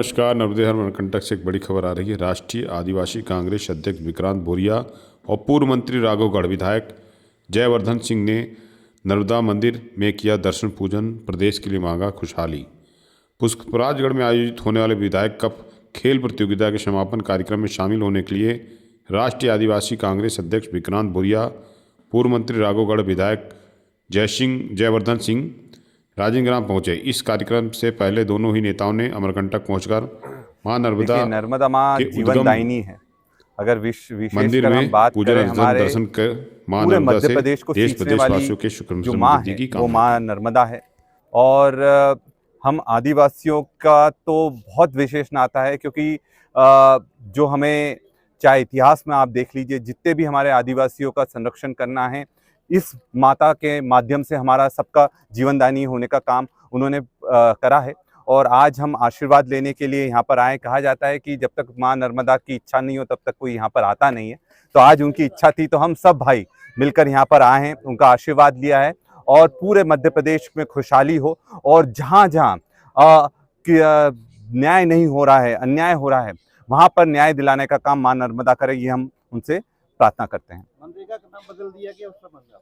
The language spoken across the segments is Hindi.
नमस्कार। नवदेहर मणिकंटक से एक बड़ी खबर आ रही है। राष्ट्रीय आदिवासी कांग्रेस अध्यक्ष विक्रांत भूरिया और पूर्व मंत्री राघवगढ़ विधायक जयवर्धन सिंह ने नर्मदा मंदिर में किया दर्शन पूजन। प्रदेश के लिए मांगा खुशहाली। पुष्पराजगढ़ में आयोजित होने वाले विधायक कप खेल प्रतियोगिता के समापन कार्यक्रम में शामिल होने के लिए राष्ट्रीय आदिवासी कांग्रेस अध्यक्ष विक्रांत भूरिया, पूर्व मंत्री राघवगढ़ विधायक जयवर्धन सिंह राजिंग्राम पहुंचे। इस कार्यक्रम से पहले दोनों ही नेताओं ने अमरकंटक पहुंचकर मां नर्मदा माँ के जीवनदायिनी है। अगर मंदिर विशेषकर हम में बात पूजन करें अर्चन हमारे दर्शन कर मां पूरे नर्मदा मध्य से प्रदेश को देश सींचने प्रदेश वाली वासियों के जो माँ समृद्धि है की वो कामना माँ की। नर्मदा है। और हम आदिवासियों का तो बहुत विशेष नाता है, क्योंकि जो हमें चाहे इतिहास में आप देख लीजिए, जितने भी हमारे आदिवासियों का संरक्षण करना है, इस माता के माध्यम से हमारा सबका जीवनदायिनी होने का काम उन्होंने करा है। और आज हम आशीर्वाद लेने के लिए यहाँ पर आए। कहा जाता है कि जब तक माँ नर्मदा की इच्छा नहीं हो तब तक कोई यहाँ पर आता नहीं है। तो आज उनकी इच्छा थी, तो हम सब भाई मिलकर यहाँ पर आए हैं, उनका आशीर्वाद लिया है। और पूरे मध्य प्रदेश में खुशहाली हो, और जहाँ जहाँ न्याय नहीं हो रहा है, अन्याय हो रहा है, वहाँ पर न्याय दिलाने का काम माँ नर्मदा करे, ये हम उनसे प्रार्थना करते हैं। मनरेगा का नाम बदल दिया गया, उसका मतलब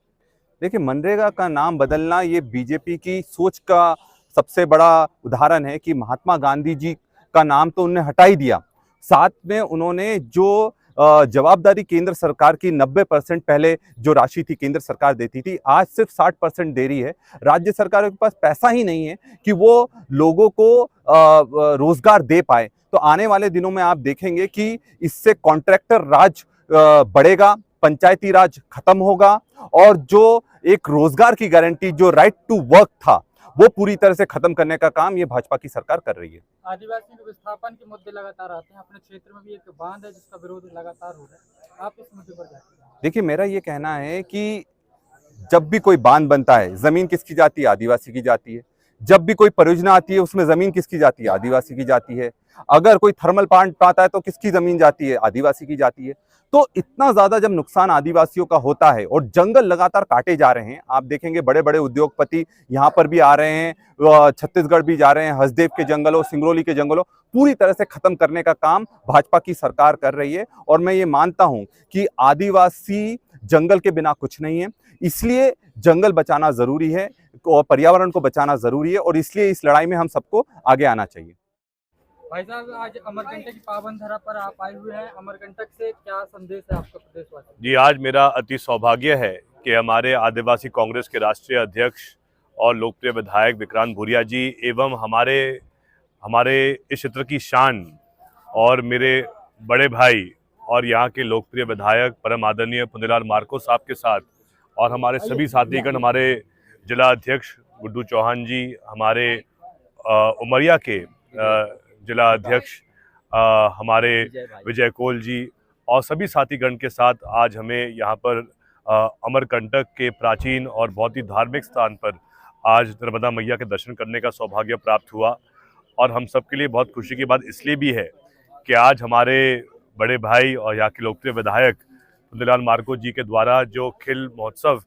देखिए, मनरेगा का नाम बदलना ये बीजेपी की सोच का सबसे बड़ा उदाहरण है कि महात्मा गांधी जी का नाम तो उन्होंने हटा ही दिया, साथ में उन्होंने जो जवाबदारी केंद्र सरकार की 90% पहले जो राशि थी केंद्र सरकार देती थी, आज सिर्फ 60% दे रही है। राज्य सरकार के पास पैसा ही नहीं है कि वो लोगों को रोजगार दे पाए। तो आने वाले दिनों में आप देखेंगे कि इससे कॉन्ट्रैक्टर राज बढ़ेगा, पंचायती राज खत्म होगा, और जो एक रोजगार की गारंटी, जो राइट टू वर्क था, वो पूरी तरह से खत्म करने का काम ये भाजपा की सरकार कर रही है। आदिवासी विस्थापन के मुद्दे लगातार आते हैं। अपने क्षेत्र में भी एक बांध है जिसका विरोध लगातार हो रहा है। आप इस मुद्दे पर जाते हैं? देखिए, मेरा ये कहना है कि जब भी कोई बांध बनता है, जमीन किसकी जाती है? आदिवासी की जाती है। जब भी कोई परियोजना आती है, उसमें जमीन किसकी जाती है? आदिवासी की जाती है। अगर कोई थर्मल प्लांट आता है तो किसकी जमीन जाती है? आदिवासी की जाती है। तो इतना ज्यादा जब नुकसान आदिवासियों का होता है और जंगल लगातार काटे जा रहे हैं, आप देखेंगे बड़े बड़े उद्योगपति यहाँ पर भी आ रहे हैं, छत्तीसगढ़ भी जा रहे हैं, हसदेव के जंगलों, सिंगरौली के जंगलों पूरी तरह से खत्म करने का काम भाजपा की सरकार कर रही है। और मैं ये मानता हूं कि आदिवासी जंगल के बिना कुछ नहीं है, इसलिए जंगल बचाना जरूरी है और पर्यावरण को बचाना जरूरी है, और इसलिए इस लड़ाई में हम सबको आगे आना चाहिए। भाई साहब, आज अमरकंटक की पावन धरा पर आप आए हुए हैं। अमरकंटक से क्या संदेश है आपका प्रदेशवासी? जी, आज मेरा अति सौभाग्य है कि हमारे आदिवासी कांग्रेस के राष्ट्रीय अध्यक्ष और लोकप्रिय विधायक विक्रांत भूरिया जी एवं हमारे इस क्षेत्र की शान और मेरे बड़े भाई और यहाँ के लोकप्रिय विधायक परम आदरणीय पुन्नेलाल मार्को साहब के साथ, और हमारे सभी साथीगण, हमारे जिला अध्यक्ष गुड्डू चौहान जी, हमारे उमरिया के जिला अध्यक्ष हमारे विजय कोल जी और सभी साथीगण के साथ आज हमें यहाँ पर अमरकंटक के प्राचीन और बहुत ही धार्मिक स्थान पर आज नर्मदा मैया के दर्शन करने का सौभाग्य प्राप्त हुआ। और हम सबके लिए बहुत खुशी की बात इसलिए भी है कि आज हमारे बड़े भाई और यहाँ के लोकप्रिय विधायक पुन्नेलाल मार्को जी के द्वारा जो खेल महोत्सव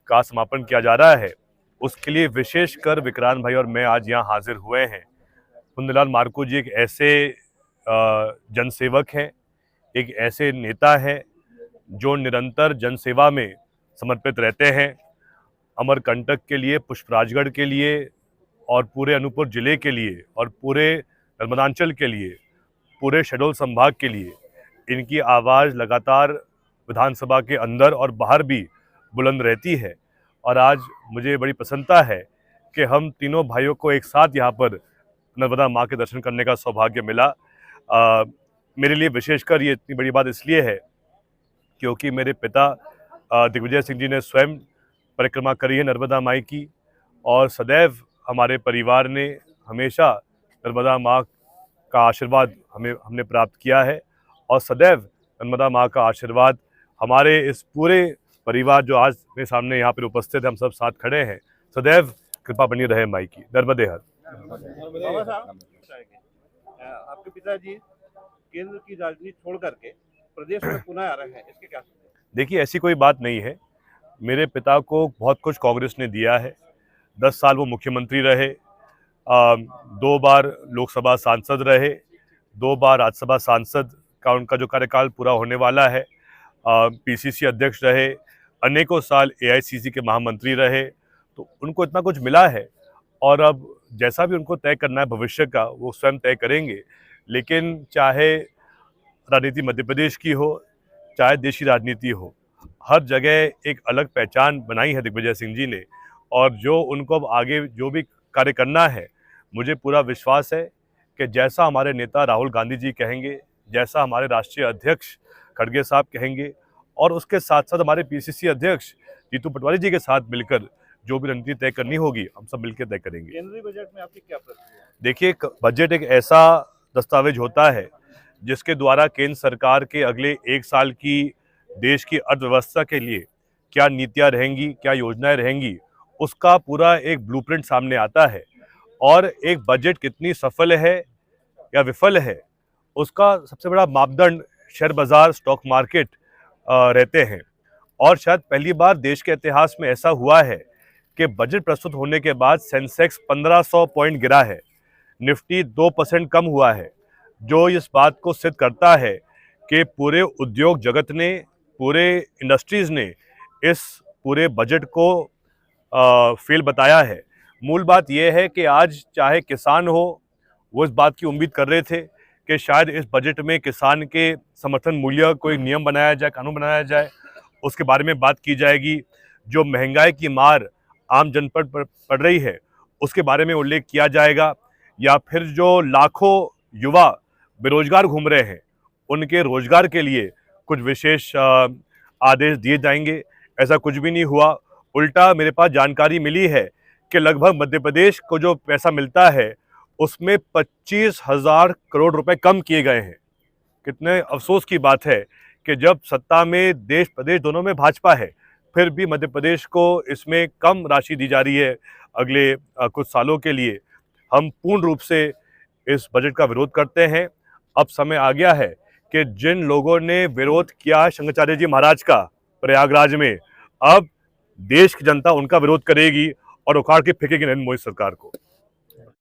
का समापन किया जा रहा है, उसके लिए विशेषकर विक्रांत भाई और मैं आज यहाँ हाजिर हुए हैं। पुन्नेलाल मार्को जी एक ऐसे जनसेवक हैं, एक ऐसे नेता हैं जो निरंतर जनसेवा में समर्पित रहते हैं। अमरकंटक के लिए, पुष्पराजगढ़ के लिए और पूरे अनूपपुर जिले के लिए और पूरे नर्मदांचल के लिए, पूरे शहडोल संभाग के लिए इनकी आवाज़ लगातार विधानसभा के अंदर और बाहर भी बुलंद रहती है। और आज मुझे बड़ी प्रसन्नता है कि हम तीनों भाइयों को एक साथ यहाँ पर नर्मदा माँ के दर्शन करने का सौभाग्य मिला। मेरे लिए विशेषकर ये इतनी बड़ी बात इसलिए है क्योंकि मेरे पिता दिग्विजय सिंह जी ने स्वयं परिक्रमा करी है नर्मदा माई की, और सदैव हमारे परिवार ने हमेशा नर्मदा माँ का आशीर्वाद हमने प्राप्त किया है, और सदैव नर्मदा माँ का आशीर्वाद हमारे इस पूरे परिवार जो आज मेरे सामने यहाँ पर उपस्थित है, हम सब साथ खड़े हैं, सदैव कृपा बनी रहे माई की। नर्मदे हर। बाबा साहब, आपके पिताजी केंद्र की राजनीति छोड़ करके प्रदेश में पुनः आ रहे हैं, इसके क्या? देखिए, ऐसी कोई बात नहीं है। मेरे पिता को बहुत कुछ कांग्रेस ने दिया है। 10 साल वो मुख्यमंत्री रहे, 2 बार लोकसभा सांसद रहे, 2 बार राज्यसभा सांसद का उनका जो कार्यकाल पूरा होने वाला है, पीसीसी अध्यक्ष रहे, अनेकों साल एआईसीसी के महामंत्री रहे, तो उनको इतना कुछ मिला है और अब जैसा भी उनको तय करना है भविष्य का वो स्वयं तय करेंगे। लेकिन चाहे राजनीति मध्य प्रदेश की हो, चाहे देश की राजनीति हो, हर जगह एक अलग पहचान बनाई है दिग्विजय सिंह जी ने और जो उनको अब आगे जो भी कार्य करना है, मुझे पूरा विश्वास है कि जैसा हमारे नेता राहुल गांधी जी कहेंगे, जैसा हमारे राष्ट्रीय अध्यक्ष खड़गे साहब कहेंगे और उसके साथ साथ हमारे पीसीसी अध्यक्ष जीतू पटवारी जी के साथ मिलकर जो भी रणनीति तय करनी होगी हम सब मिलकर तय करेंगे। केंद्रीय बजट में आपकी क्या प्रतिक्रिया है? देखिए, बजट एक ऐसा दस्तावेज होता है जिसके द्वारा केंद्र सरकार के अगले 1 साल की देश की अर्थव्यवस्था के लिए क्या नीतियां रहेंगी, क्या योजनाएं रहेंगी, उसका पूरा एक ब्लूप्रिंट सामने आता है और एक बजट कितनी सफल है या विफल है उसका सबसे बड़ा मापदंड शेयर बाजार, स्टॉक मार्केट रहते हैं। और शायद पहली बार देश के इतिहास में ऐसा हुआ है कि बजट प्रस्तुत होने के बाद सेंसेक्स 1500 पॉइंट गिरा है, निफ्टी 2% कम हुआ है, जो इस बात को सिद्ध करता है कि पूरे उद्योग जगत ने, पूरे इंडस्ट्रीज ने इस पूरे बजट को फेल बताया है। मूल बात यह है कि आज चाहे किसान हो, वो इस बात की उम्मीद कर रहे थे कि शायद इस बजट में किसान के समर्थन मूल्य कोई नियम बनाया जाए, कानून बनाया जाए, उसके बारे में बात की जाएगी। जो महंगाई की मार आम जन पर पड़ रही है उसके बारे में उल्लेख किया जाएगा, या फिर जो लाखों युवा बेरोजगार घूम रहे हैं उनके रोजगार के लिए कुछ विशेष आदेश दिए जाएंगे। ऐसा कुछ भी नहीं हुआ। उल्टा मेरे पास जानकारी मिली है कि लगभग मध्य प्रदेश को जो पैसा मिलता है उसमें 25,000 करोड़ रुपए कम किए गए हैं। कितने अफसोस की बात है कि जब सत्ता में देश प्रदेश दोनों में भाजपा है, फिर भी मध्य प्रदेश को इसमें कम राशि दी जा रही है अगले कुछ सालों के लिए। हम पूर्ण रूप से इस बजट का विरोध करते हैं। अब समय आ गया है कि जिन लोगों ने विरोध किया शंकराचार्य जी महाराज का प्रयागराज में, अब देश की जनता उनका विरोध करेगी और उखाड़ के फेंकेगी नरेंद्र मोदी सरकार को।